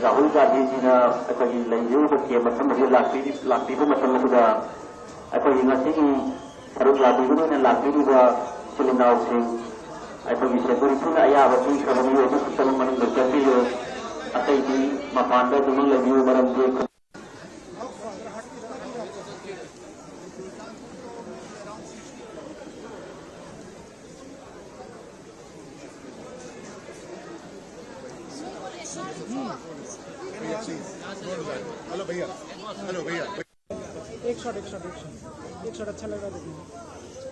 राहुल गांधी जी ने अखोई लेंजू के मथम से लाक्तीब मथम सुदा अखोई ngasi की सरुक लाबीगुनु ने लाक्तीबा सिलिनाव सिंह अखोई सेकुरी सुन आया बतु खबनी ओजु सुतम मन लचतियो अतई दी मपांडा दुमन लेंजू मरम जे हेलो भैया एक शॉट अच्छा लग रहा है।